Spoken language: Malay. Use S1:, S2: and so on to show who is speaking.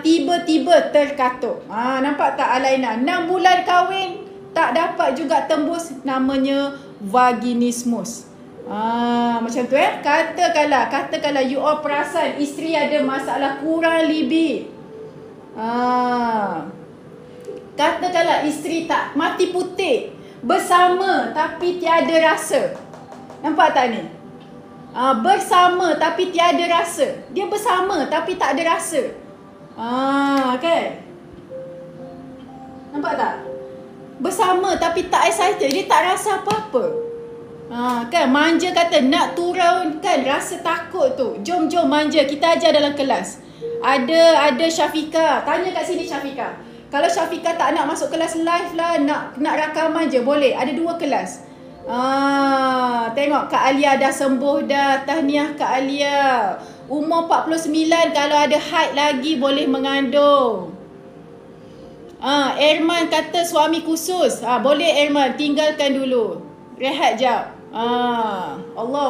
S1: Tiba-tiba terkatuk. Nampak tak Alaina? 6 bulan kahwin tak dapat juga tembus, namanya vaginismus. Macam tu Katakanlah you all perasan isteri ada masalah kurang libido. Katakanlah isteri tak mati putih, bersama tapi tiada rasa. Nampak tak ni? Bersama tapi tiada rasa. Dia bersama tapi tak ada rasa. Kan? Nampak tak? Bersama tapi tak excited. Dia tak rasa apa-apa. Kan? Manja kata nak turunkan rasa takut tu. Jom manja. Kita ajar dalam kelas. Ada Syafiqah. Tanya kat sini Syafiqah. Kalau Syafiqah tak nak masuk kelas live lah, nak rakaman je, boleh. Ada 2 kelas. Tengok Kak Alia dah sembuh dah. Tahniah Kak Alia. Umur 49, kalau ada haid lagi boleh mengandung. Erman kata suami khusus. Boleh Erman, tinggalkan dulu. Rehat jap. Allah